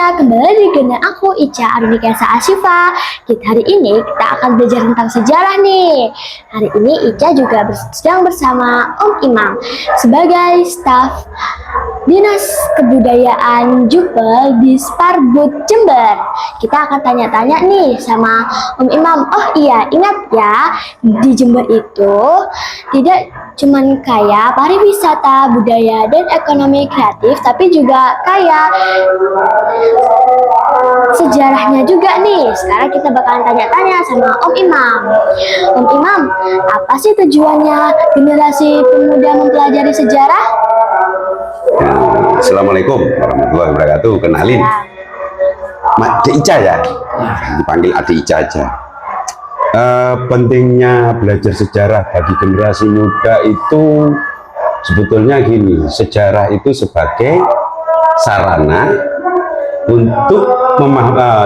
semuanya, kembali lagi dengan aku Ica Arunikesa Asyifa. Hari ini kita akan belajar tentang sejarah nih. Hari ini Ica juga sedang bersama Om Imam sebagai staf Dinas Kebudayaan Jupel di Sparbud Jember. Kita akan tanya-tanya nih sama Om Imam. Oh iya, ingat ya, di Jember itu tidak cuman kaya pariwisata, budaya, dan ekonomi kreatif, tapi juga kaya sejarahnya juga nih. Sekarang kita bakalan tanya-tanya sama Om Imam. Om Imam, apa sih tujuannya generasi pemuda mempelajari sejarah? Assalamualaikum warahmatullahi wabarakatuh. Kenalin, Adik Ica ya, dipanggil Adik Ica aja. Pentingnya belajar sejarah bagi generasi muda itu sebetulnya gini, sejarah itu sebagai sarana untuk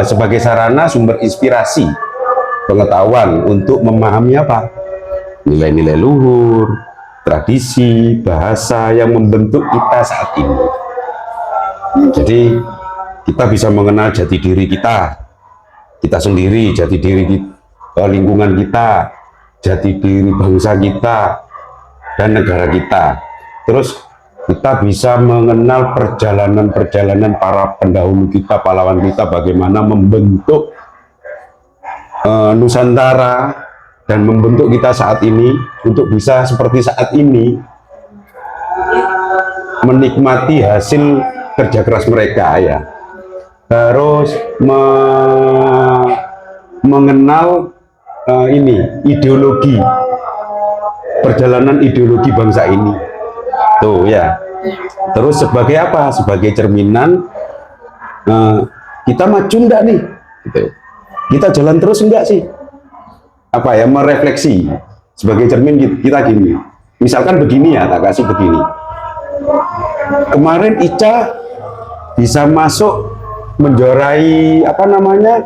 sebagai sarana sumber inspirasi pengetahuan untuk memahami apa? Nilai-nilai luhur, tradisi, bahasa yang membentuk kita saat ini. Jadi kita bisa mengenal jati diri kita sendiri, jati diri lingkungan kita, jati diri bangsa kita dan negara kita. Terus kita bisa mengenal perjalanan para pendahulu kita, pahlawan kita, bagaimana membentuk Nusantara dan membentuk kita saat ini untuk bisa seperti saat ini menikmati hasil kerja keras mereka ya. Terus mengenal ideologi, perjalanan ideologi bangsa ini tuh ya. Terus sebagai apa? Sebagai cerminan kita maju enggak nih gitu. Kita jalan terus enggak sih, apa ya, merefleksi sebagai cermin kita gini. Misalkan begini ya, tak kasih begini, kemarin Ica bisa masuk menjuarai apa namanya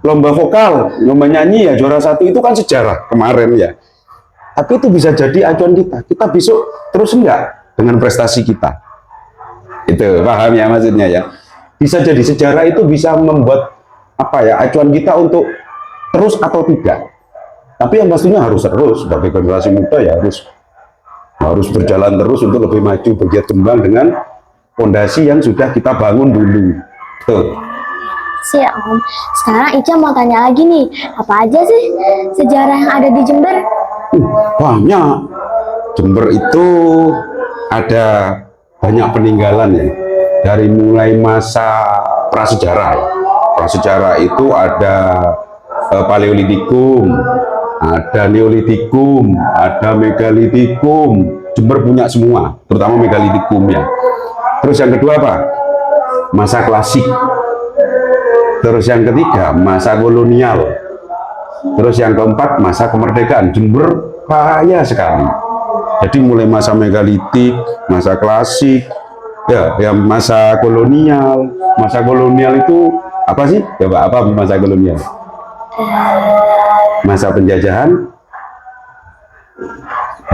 lomba vokal, lomba nyanyi ya, juara 1 itu kan sejarah kemarin ya. Tapi itu bisa jadi acuan kita besok terus enggak dengan prestasi kita. Itu paham ya maksudnya ya. Bisa jadi sejarah itu bisa membuat apa ya, acuan kita untuk terus atau tidak. Tapi yang pastinya harus terus, sebagai generasi muda ya harus berjalan terus untuk lebih maju, bergiat kembang dengan fondasi yang sudah kita bangun dulu. Tuh. Siap Om. Sekarang Ica mau tanya lagi nih, apa aja sih sejarah yang ada di Jember? Banyak. Jember itu ada banyak peninggalan ya. Dari mulai masa prasejarah. Prasejarah itu ada Paleolitikum, ada Neolitikum, ada Megalitikum. Jember punya semua, terutama Megalitikum ya. Terus yang kedua apa? Masa klasik. Terus yang ketiga masa kolonial. Terus yang keempat masa kemerdekaan. Jember kaya sekali. Jadi mulai masa megalitik, masa klasik, ya masa kolonial. Masa kolonial itu apa sih? Ya Pak, apa masa kolonial? Masa penjajahan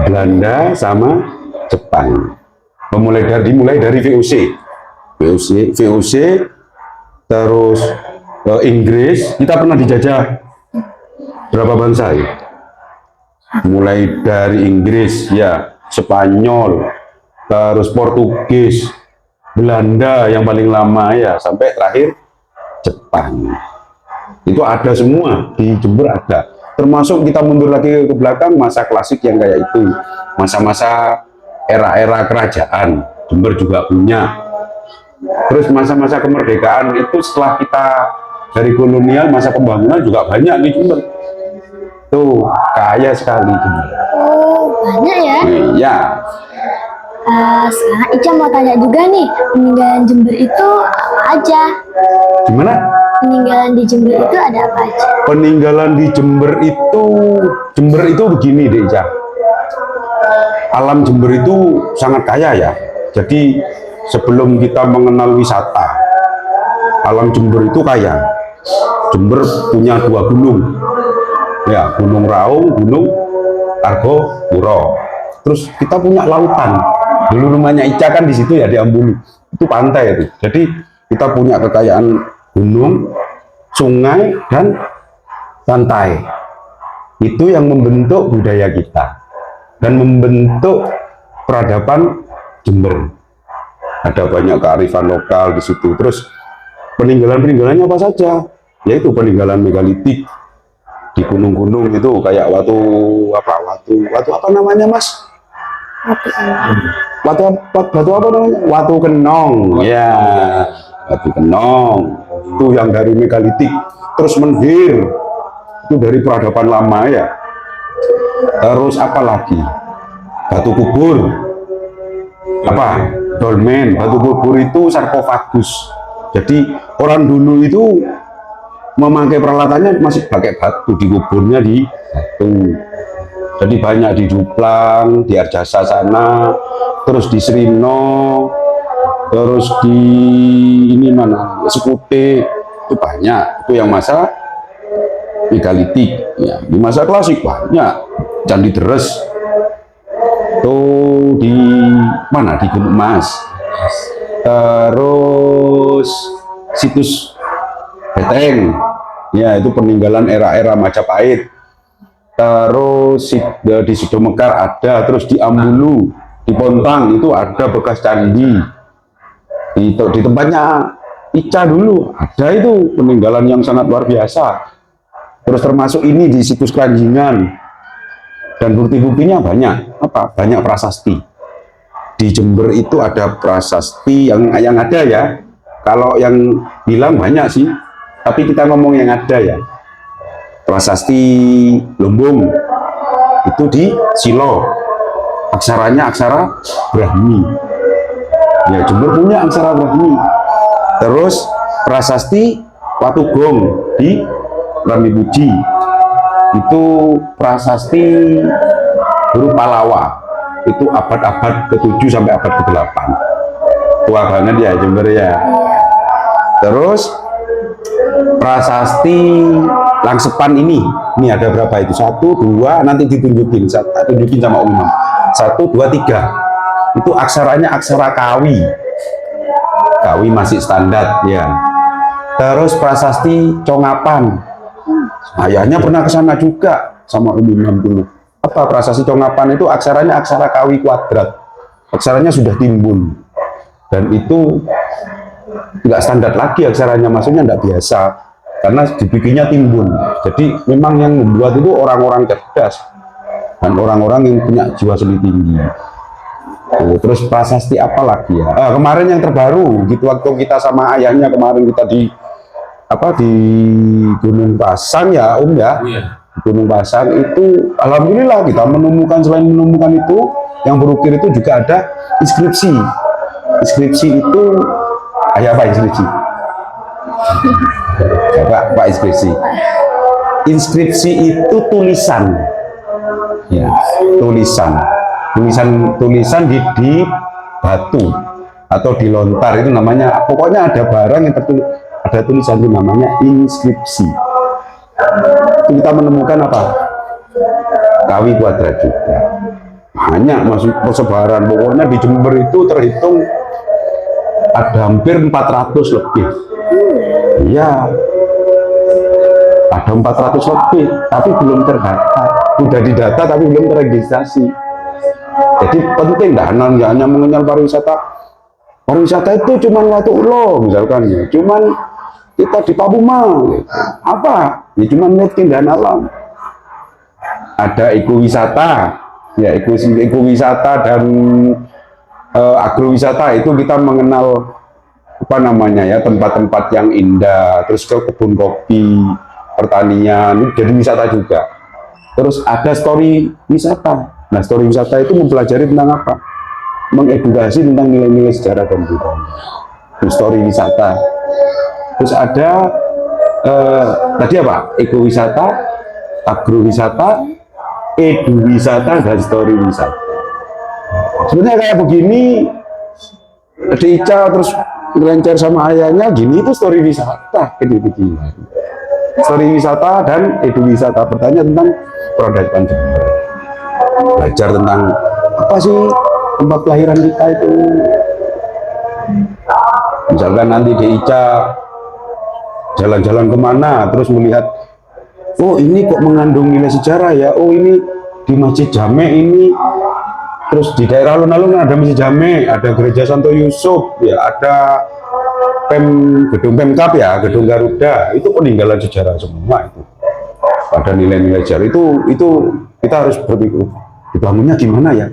Belanda sama Jepang. Dimulai dari VOC, terus Inggris. Kita pernah dijajah berapa bangsa ya? Mulai dari Inggris ya, Spanyol, terus Portugis, Belanda yang paling lama ya, sampai terakhir Jepang. Itu ada semua di Jember ada. Termasuk kita mundur lagi ke belakang, masa klasik yang kayak itu, masa-masa era-era kerajaan, Jember juga punya. Terus masa-masa kemerdekaan itu setelah kita dari kolonial, masa pembangunan juga banyak di Jember. Tuh, kaya sekali Jember. Oh, banyak ya? Iya. Sekarang Ica mau tanya juga nih, peninggalan Jember itu apa aja? Gimana? Peninggalan di Jember itu ada apa aja? Peninggalan di Jember itu begini deh Ica. Alam Jember itu sangat kaya ya. Jadi sebelum kita mengenal wisata, alam Jember itu kaya. Jember punya 2 gunung, ya, Gunung Raung, Gunung Argopuro. Terus kita punya lautan. Dulu rumahnya Ica kan di situ ya, di Ambulu. itu pantai itu. Jadi kita punya kekayaan gunung, sungai, dan pantai. Itu yang membentuk budaya kita dan membentuk peradaban Jember. Ada banyak kearifan lokal di situ. Terus peninggalan-peninggalannya apa saja? Yaitu peninggalan megalitik di gunung-gunung itu, kayak watu apa namanya, Mas? Batu apa namanya? Watu Kenong. Ya, Watu Kenong. Itu yang dari megalitik. Terus Menhir. Itu dari peradaban lama ya. Terus apa lagi? Batu kubur. Apa? Dolmen. Batu kubur itu sarkofagus. Jadi orang dulu itu memakai peralatannya masih pakai batu, di kuburnya di batu. Jadi banyak di Juplang, di Arjasa sana, terus di Srino, terus di ini mana, Sekute, itu banyak. Itu yang masa megalitik. Ya, di masa klasik banyak. Candi Deres, itu di mana, di Gunung Mas. Terus situs Beteng, ya itu peninggalan era-era Majapahit. Terus di Sidomekar ada, terus di Ambulu, di Pontang itu ada bekas candi. Di tempatnya Ica dulu ada itu peninggalan yang sangat luar biasa. Terus termasuk ini di situs Keranjingan, dan bukti-buktinya banyak. Apa? Banyak prasasti. Di Jember itu ada prasasti yang ada ya. Kalau yang bilang banyak sih, tapi kita ngomong yang ada ya. Prasasti Lumbung itu di Silo, aksaranya aksara Brahmi. Ya, Jember punya aksara Brahmi. Terus prasasti Watugong di Ramibuji, itu prasasti huruf Palawa, itu abad-abad ke-7 sampai abad ke-8. Tua banget ya Jember ya. Terus prasasti Langsepan ini ada berapa itu? 1, 2, nanti tunjukin sama Om Imam. 1, 2, 3. Itu aksaranya aksara Kawi. Kawi masih standar ya. Terus prasasti Congapan. Ayahnya pernah ke sana juga sama Om Imam dulu. Apa prasasti Congapan itu aksaranya aksara Kawi kuadrat. Aksaranya sudah timbun. Dan itu nggak standar lagi aksaranya, maksudnya nggak biasa. Karena dibikinnya timbun. Jadi memang yang membuat itu orang-orang cerdas dan orang-orang yang punya jiwa seni tinggi. Terus prasasti apa lagi ya? Kemarin yang terbaru gitu, waktu kita sama ayahnya kemarin kita di Gunung Pasang ya Om ya. Gunung Pasang itu alhamdulillah kita menemukan, selain menemukan itu yang berukir itu juga ada inskripsi. Inskripsi itu apa inskripsi? Pak inskripsi. Inskripsi itu tulisan. Ya, tulisan di batu atau di lontar, itu namanya, pokoknya ada barang yang ada tulisan itu namanya inskripsi. Kita menemukan apa? Kawi kuadrat juga. Banyak masuk persebaran, pokoknya di Jember itu terhitung ada hampir 400 lebih. Iya, ada 400 lebih, tapi belum terdata. Udah didata tapi belum terregistrasi. Jadi penting nggak hanya mengenal pariwisata. Pariwisata itu cuma Watu Ulo misalkan ya, cuman kita di Papuma apa? Ya cuma lihat keindahan alam. Ada ekowisata, ya ekowisata dan agrowisata, itu kita mengenal apa namanya ya, tempat-tempat yang indah, terus ke kebun kopi, pertanian, jadi wisata juga. Terus ada story wisata. Nah, story wisata itu mempelajari tentang apa? Mengedukasi tentang nilai-nilai sejarah dan budaya. Itu story wisata. Terus ada tadi apa? Ekowisata, agrowisata, eduwisata, dan story wisata. Sebenarnya kayak begini, di Ica terus ngelencer sama ayahnya gini, itu story wisata, kecil-kecil. Story wisata dan eduwisata, bertanya tentang peradaban Jember, belajar tentang apa sih tempat kelahiran kita itu, Misalkan nanti di Ica jalan-jalan kemana, terus melihat, oh ini kok mengandung nilai sejarah ya, oh ini di Masjid Jame ini, terus di daerah alun-alun ada Masjid Jame, ada Gereja Santo Yusuf, ya ada gedung Pemkab ya, gedung Garuda, itu peninggalan sejarah semua itu. Ada nilai-nilai sejarah itu kita harus berpikir, dibangunnya gimana ya?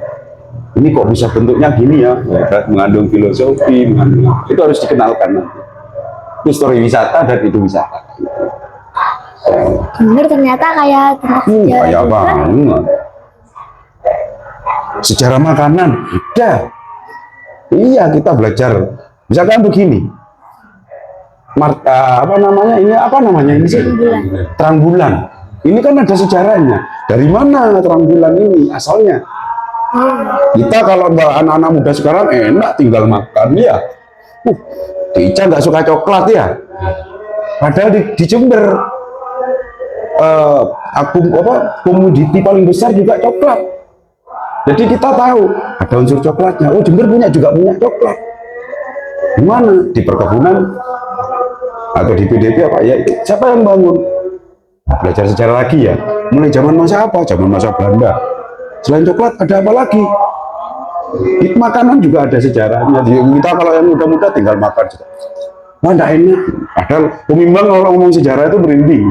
Ini kok bisa bentuknya gini ya? Mengandung filosofi, itu harus dikenalkan nanti. Itu story wisata dan itu wisata. Bener, ternyata kayak tempat sejarah Kayak juga. banget. Sejarah makanan, udah. Iya, kita belajar. Misalkan begini. Apa namanya? Ini apa namanya ini sih? Terang bulan. Ini kan ada sejarahnya. Dari mana terang bulan ini asalnya? Kita kalau anak-anak muda sekarang enak tinggal makan ya. Di Ica nggak suka coklat ya. Padahal di Jember komoditi paling besar juga coklat. Jadi kita tahu ada unsur coklatnya. Oh, Jember punya coklat. Di mana? Di perkebunan atau di PDP apa ya? Siapa yang bangun? Belajar sejarah lagi ya. Mulai zaman masa apa? Zaman masa Belanda. Selain coklat ada apa lagi? Makanan juga ada sejarahnya. Kita kalau yang muda-muda tinggal makan saja. Wah, enggak enak. Padahal pemimbang kalau ngomong sejarah itu merinding.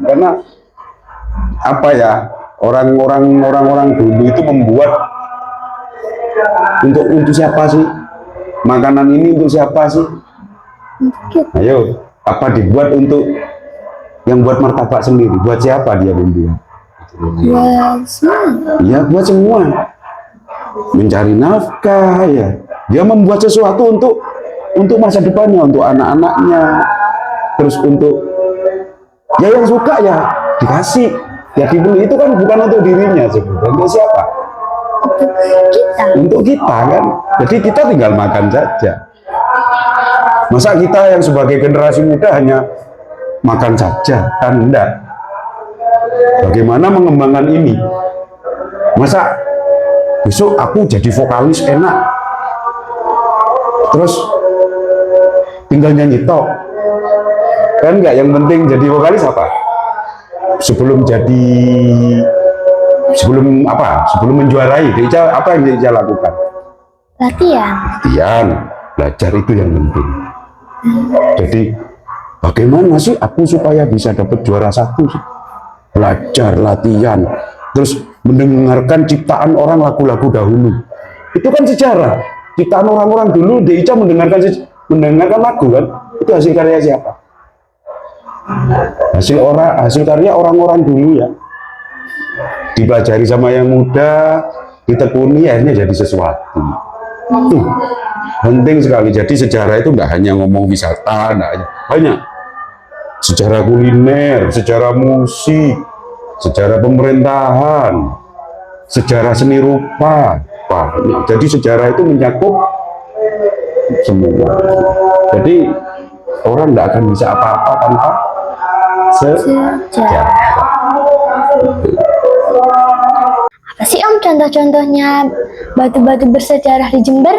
Karena apa ya? Orang-orang dulu itu membuat untuk siapa sih? Makanan ini untuk siapa sih? Ayo, apa dibuat untuk yang buat martabak sendiri? Buat siapa dia membuat? Buat semua. Ya, buat semua. Mencari nafkah ya. Dia membuat sesuatu untuk masa depannya, untuk anak-anaknya. Terus untuk ya yang suka ya dikasih, ya dibeli. Itu kan bukan untuk dirinya sebenarnya. Untuk siapa? Untuk kita. Untuk kita kan. Jadi kita tinggal makan saja. Masa kita yang sebagai generasi muda hanya makan saja? Kan enggak. Bagaimana mengembangkan ini? Masa besok aku jadi vokalis enak, terus tinggal nyanyi tok? Kan enggak, yang penting jadi vokalis apa? Sebelum menjuarai, apa yang Ica lakukan? Latihan. Belajar itu yang penting. Jadi bagaimana sih aku supaya bisa dapat juara 1 sih? Belajar, latihan, terus mendengarkan ciptaan orang, lagu-lagu dahulu. Itu kan sejarah. Ciptaan orang-orang dulu, di Ica mendengarkan lagu kan? Itu hasil karya siapa? Hasil karya orang-orang dulu ya. Dipelajari sama yang muda, ditekuni, akhirnya jadi sesuatu. Penting sekali. Jadi sejarah itu nggak hanya ngomong wisata, banyak. Sejarah kuliner, sejarah musik, sejarah pemerintahan, sejarah seni rupa. Jadi sejarah itu mencakup semua. Jadi orang nggak akan bisa apa-apa tanpa sejarah. Apa sih Om contoh-contohnya batu-batu bersejarah di Jember?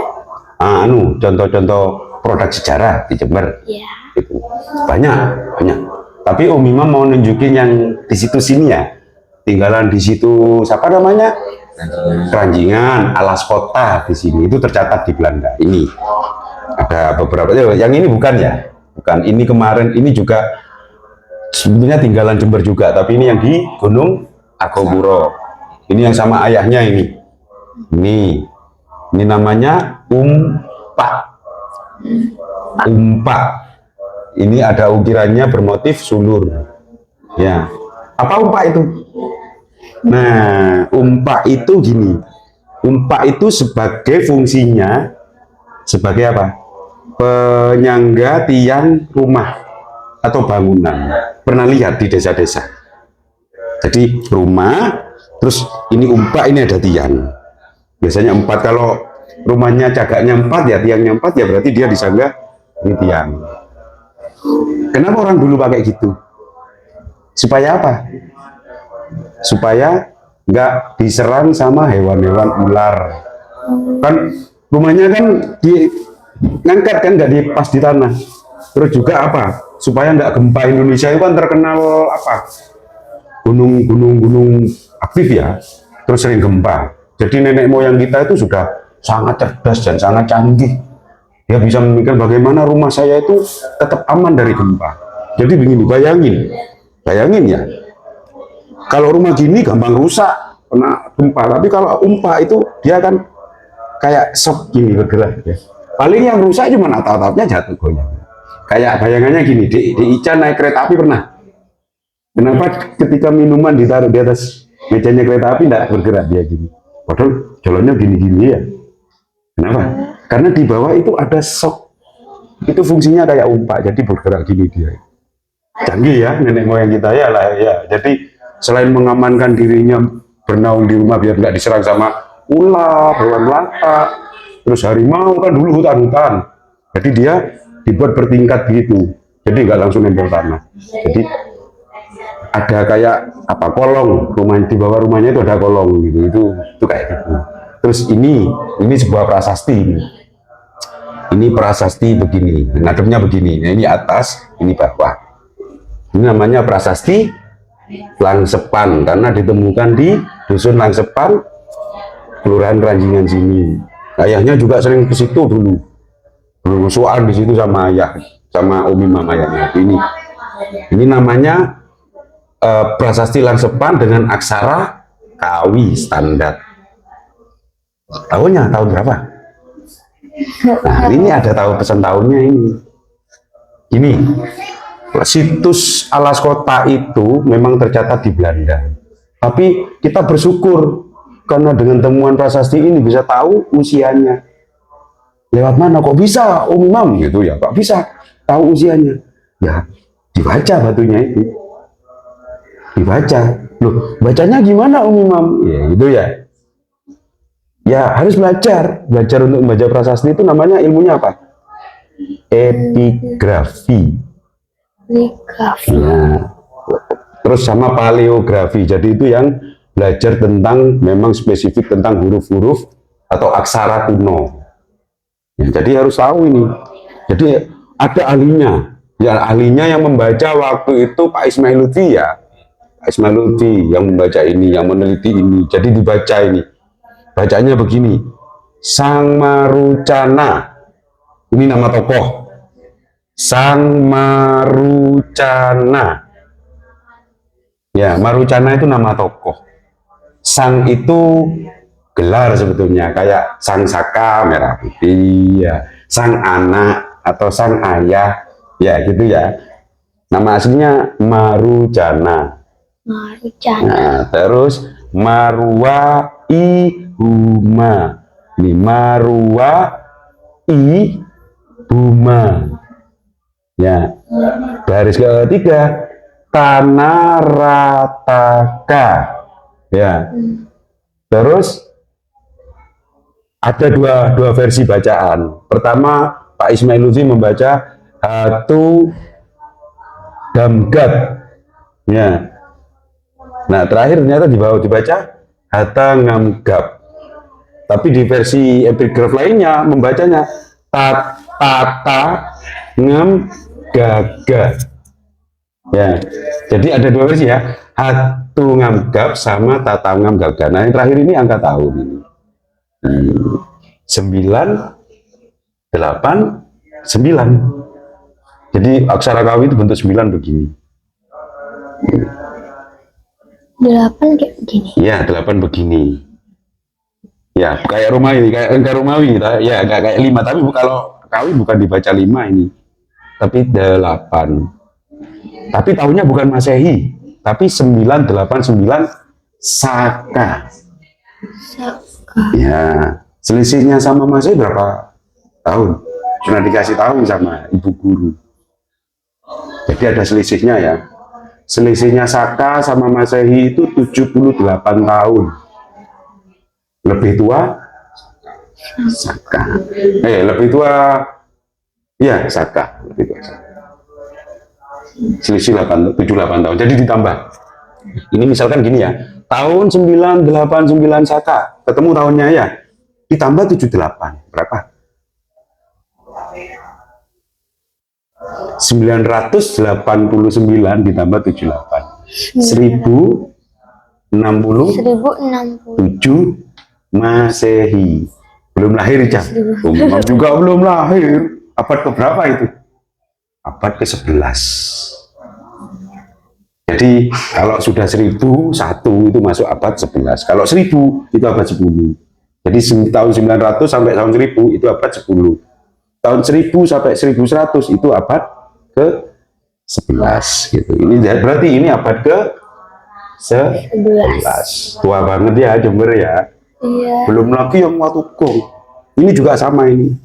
Contoh-contoh produk sejarah di Jember. Iya. Banyak. Tapi Om Imam mau nunjukin yang di situ sini ya. Tinggalan di situ siapa namanya? Keranjingan, alas kota di sini itu tercatat di Belanda. Ini ada beberapa. Yang ini bukan ya? Bukan. Ini kemarin ini juga sebenarnya tinggalan Jember juga, tapi ini yang di Gunung Argopuro. Ini yang sama ayahnya ini. Ini namanya umpak. Ini ada ukirannya bermotif sulur. Ya. Apa umpak itu? Nah, umpak itu gini. Umpak itu sebagai fungsinya sebagai apa? Penyangga tiang rumah atau bangunan. Pernah lihat di desa-desa. Jadi rumah, terus ini umpak, ini ada tiang. Biasanya 4, kalau rumahnya cagaknya 4 ya, tiangnya 4 ya, berarti dia disangga ini tiang. Kenapa orang dulu pakai gitu? Supaya apa? Supaya nggak diserang sama hewan-hewan ular. Kan rumahnya kan ngangkat kan, nggak di pas di tanah. Terus juga apa? Supaya nggak gempa. Indonesia itu kan terkenal apa? Gunung aktif ya, terus sering gempa. Jadi nenek moyang kita itu sudah sangat cerdas dan sangat canggih. Dia bisa memikirkan bagaimana rumah saya itu tetap aman dari gempa. Jadi begini, bayangin ya. Kalau rumah gini gampang rusak kena gempa, tapi kalau umpa itu dia kan kayak sok gini bergerak ya. Paling yang rusak cuma atap-atapnya jatuh goyang. Kayak bayangannya gini, di Ica naik kereta api pernah. Kenapa ketika minuman ditaruh di atas mejanya kereta api tidak bergerak dia gini? Padahal jalannya gini-gini ya. Kenapa? Karena di bawah itu ada sok. Itu fungsinya kayak umpa, jadi bergerak gini dia. Canggih ya nenek moyang kita ya lah ya. Jadi selain mengamankan dirinya bernaung di rumah biar nggak diserang sama ular, hewan melata, terus harimau kan dulu hutan-hutan. Jadi dia dibuat bertingkat begitu. Jadi nggak langsung nempel tanah. Jadi ada kayak apa kolong, rumah di bawah rumahnya itu ada kolong gitu, itu kayak gitu. Terus ini sebuah prasasti ini prasasti begini, ngadepnya begini. Nah, ini atas, ini bawah. Ini namanya prasasti Langsepan karena ditemukan di dusun Langsepan, kelurahan Ranjingan sini. Ayahnya juga sering ke situ dulu, bermusuhan di situ sama ayah, sama umi mamanya. Ini namanya prasasti Langsepan dengan aksara Kawi standar. Tahunnya tahun berapa? Nah, ini ada pesan tahunnya ini. Ini situs Alas Kota itu memang tercatat di Belanda. Tapi kita bersyukur karena dengan temuan prasasti ini bisa tahu usianya. Lewat mana kok bisa Imam gitu ya? Kok bisa tahu usianya? Ya, dibaca batunya itu. Dibaca. Loh, bacanya gimana Imam? Ya, gitu ya. Ya, harus belajar. Belajar untuk membaca prasasti itu namanya ilmunya apa? Epigrafi. Ya. Terus sama paleografi. Jadi itu yang belajar tentang memang spesifik tentang huruf-huruf atau aksara kuno. Ya, jadi harus tahu ini. Jadi ada ahlinya. Ya, ahlinya yang membaca waktu itu Pak Ismail Lutfi ya. Pak Ismail Lutfi yang membaca ini, yang meneliti ini. Jadi dibaca ini. Bacanya begini. Sang Marucana. Ini nama tokoh. Sang Marucana. Ya, Marucana itu nama tokoh. Sang itu gelar sebetulnya, kayak Sang Saka merah putih, ya. Sang anak atau sang ayah, ya gitu ya. Nama aslinya Marucana. Nah, terus Marwa Ihuma. Ini Marwa Ihuma. Ya. Baris ketiga Tanarataka. Ya. Terus ada dua versi bacaan. Pertama, Pak Ismail Lutfi membaca Hatu Damgat. Ya. Nah, terakhir ternyata di bawah dibaca Hata Ngamgap. Tapi di versi epigraf lainnya membacanya Tata Ngamgaga. Ya. Jadi ada dua versi ya. Hatu Ngamgap sama Tata Ngamgaga. Nah, yang terakhir ini angka tahun ini. 9, 8, 9. Jadi aksara Kawi itu bentuk 9 begini. 8 kayak begini. Ya, 8 begini. Ya, kayak Romawi, kayak angka Romawi. Ya, kayak 5. Tapi kalau Kawi bukan dibaca 5 ini. Tapi 8. Tapi tahunnya bukan Masehi. Tapi 989 Saka. Ya, selisihnya sama Masehi berapa tahun? Sudah dikasih tahu sama ibu guru. Jadi ada selisihnya ya. Selisihnya Saka sama Masehi itu 78 tahun. Lebih tua Saka. Lebih tua ya Saka, lebih tua Saka. Selisih 78 tahun. Jadi ditambah. Ini misalkan gini ya. Tahun 989 Saka, ketemu tahunnya ya. Ditambah 78. Berapa? 989 ditambah 78. 1067 Masehi. Belum lahir, Cak. Umam juga belum lahir. Abad keberapa itu? Abad ke-11. Jadi kalau sudah 1001 itu masuk abad 11. Kalau 1000 itu abad 10. Jadi tahun 900 sampai tahun 1000 itu abad 10. Tahun 1000 sampai 1100 itu abad ke-11 gitu. Ini berarti ini abad ke-11. Tua banget ya Jember ya. Iya. Belum lagi yang Watu Gong. Ini juga sama ini.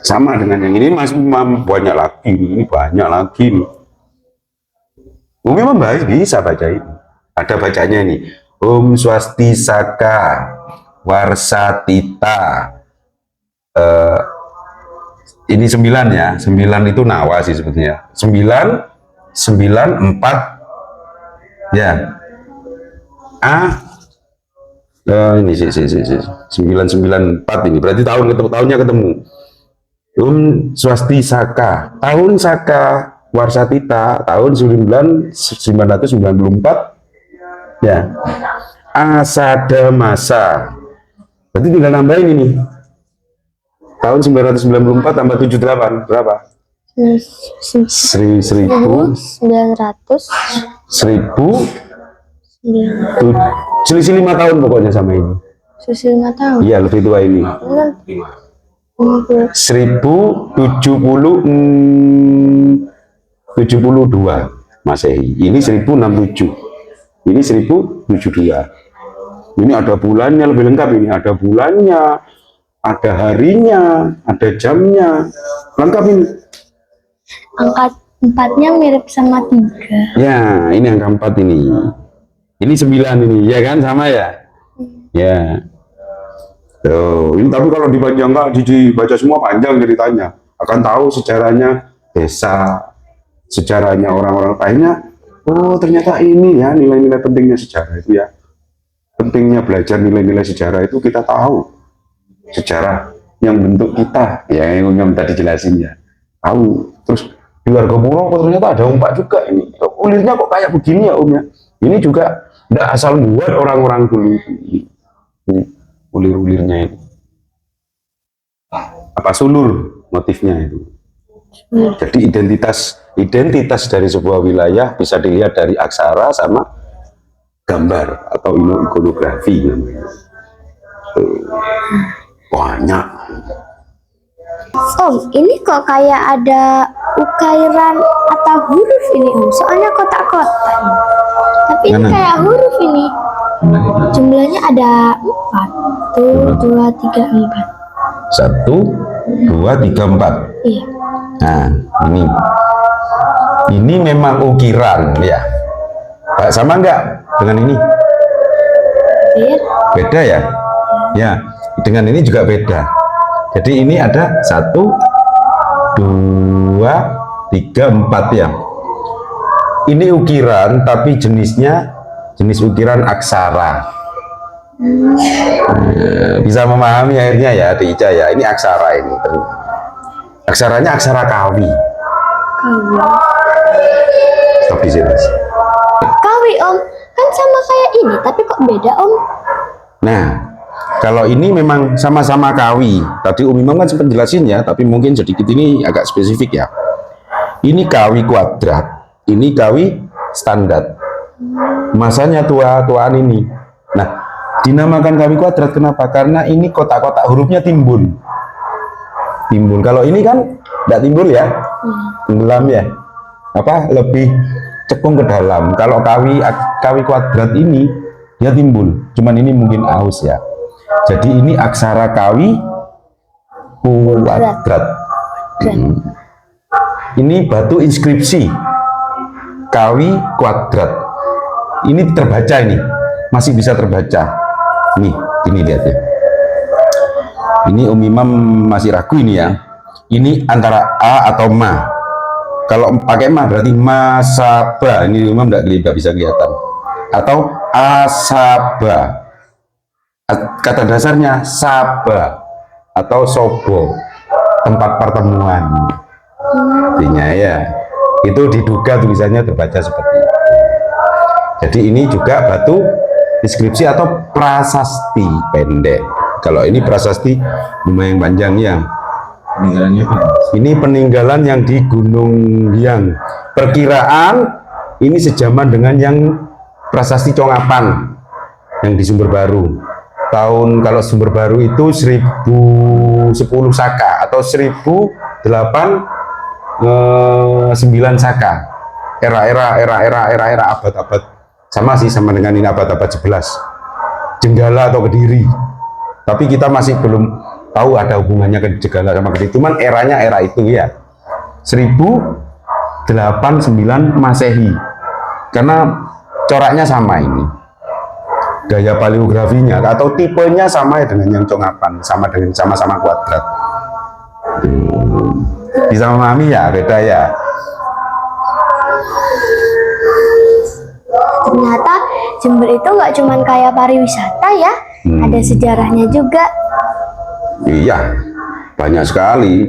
Sama dengan yang ini masih banyak lagi. Ini banyak lagi nih. Memang baik bisa baca ini. Ada bacanya ini. Om Swastiaaka Warsatita. Ini 9 ya. 9 itu Nawa sih sebetulnya. 9, 9, 4. Ya. Ini sih 994 ini. Berarti tahunnya ketemu. Om Swastiaaka. Tahun Saka Warsatita tahun 994 ya. Asada Masa, berarti tinggal nambahin ini tahun 994 tambah 78 berapa? 1000 selisih 5 tahun pokoknya sama ini. Selisih 5 tahun. Iya, lebih tua ini. 1072 Masehi. Ini 1067. Ini 1072. Ini ada bulannya lebih lengkap ini. Ada bulannya, ada harinya, ada jamnya. Lengkap ini. Angka 4-nya mirip sama 3. Ya, ini angka 4 ini. Ini 9 ini, ya kan sama ya? Ya. Tuh, ini tapi kalau dipanjangkan dibaca semua panjang ceritanya. Akan tahu sejarahnya desa, sejarahnya orang-orang lainnya. Oh, ternyata ini ya nilai-nilai pentingnya sejarah itu ya. Pentingnya belajar nilai-nilai sejarah itu kita tahu. Sejarah yang bentuk kita, ya yang tadi jelasin ya. Tahu. Terus di Wargapuro ternyata ada umpak juga ini. Ulirnya kok kayak begini ya Om ya. Ini juga tidak asal buat orang-orang dulu. Ini ulir-ulirnya itu. Apa sulur motifnya itu. Jadi identitas dari sebuah wilayah bisa dilihat dari aksara sama gambar atau ikonografi namanya. Banyak. Om, ini kok kayak ada ukairan atau huruf ini Om. Soalnya kotak-kotak. Tapi ini kayak huruf ini. Jumlahnya ada 4. Tuh, 2, 3, 4. 1, 2, 3, 4. Iya. Nah, ini memang ukiran ya. Sama enggak dengan ini? Iya. Beda ya? Ya, dengan ini juga beda. Jadi ini ada 1, 2, 3, 4 ya. Ini ukiran tapi jenisnya jenis ukiran aksara. Bisa memahami akhirnya ya di Ica ya. Ini aksara ini. Aksaranya aksara Kawi. Stop di sini. Kawi Om, kan sama kayak ini, tapi kok beda Om? Nah, kalau ini memang sama-sama Kawi. Tadi Imam kan sempat jelasin ya, tapi mungkin sedikit ini agak spesifik ya. Ini Kawi kuadrat, ini Kawi standar. Masanya tuaan ini. Nah, dinamakan Kawi kuadrat kenapa? Karena ini kotak-kotak hurufnya timbul. Timbul. Kalau ini kan tidak timbul ya, tenggelam ya. Apa? Lebih cekung ke dalam. Kalau Kawi kuadrat ini dia timbul. Cuman ini mungkin aus ya. Jadi ini aksara Kawi kuadrat. Ini batu inskripsi Kawi kuadrat. Ini terbaca ini, masih bisa terbaca. Nih, ini lihat ya. Ini Imam masih ragu ini ya. Ini antara A atau Ma. Kalau pakai Ma berarti Masaba. Ini Imam tidak bisa kelihatan. Atau Asaba. Kata dasarnya Saba atau Sobo, tempat pertemuan. Artinya ya, itu diduga tulisannya terbaca seperti itu. Jadi ini juga batu inskripsi atau prasasti pendek. Kalau ini prasasti lumayan panjang ya. Peninggalannya apa? Ini peninggalan yang di Gunung Hyang. Perkiraan ini sejaman dengan yang prasasti Congapan yang di Sumber Baru. Kalau Sumber Baru itu 1010 Saka atau 1008 9 Saka. Era abad-abad sama sih, sama dengan ini abad-abad 11. Jenggala atau Kediri. Tapi kita masih belum tahu ada hubungannya ke Jenggala sama Kediri. Cuman eranya era itu ya. 1089 Masehi. Karena coraknya sama ini. Gaya paleografinya atau tipenya sama dengan yang Congapan, sama-sama kuadrat. Bisa memahami ya, beda ya. Ternyata Jember itu nggak cuman kayak pariwisata ya, ada sejarahnya juga. Iya, banyak sekali.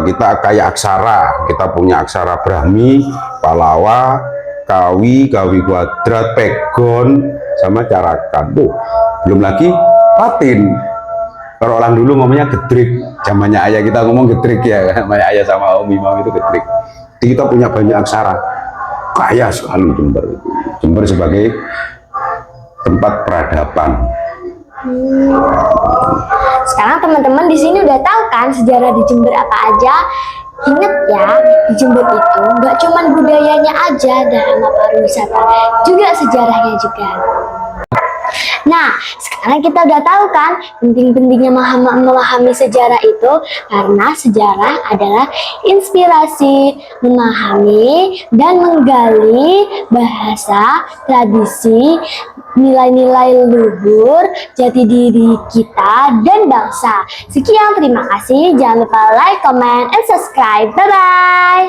Kita kayak aksara, kita punya aksara Brahmi, Palawa, Kawi kuadrat, Pegon, sama Carakan. Belum lagi Latin. Kalau orang dulu ngomongnya gedrik, zamannya ayah kita ngomong gedrik ya, namanya ayah sama Om Imam itu gedrik. Jadi kita punya banyak aksara, kaya sekali Jember itu. Jember sebagai tempat peradaban. Sekarang teman-teman di sini udah tahu kan sejarah di Jember apa aja. Ingat ya, di Jember itu nggak cuman budayanya aja dan sama pariwisata, juga sejarahnya juga. Nah, sekarang kita udah tahu kan penting-pentingnya memahami sejarah itu, karena sejarah adalah inspirasi memahami dan menggali bahasa, tradisi, nilai-nilai luhur, jati diri kita dan bangsa. Sekian, terima kasih. Jangan lupa like, comment, and subscribe. Bye-bye.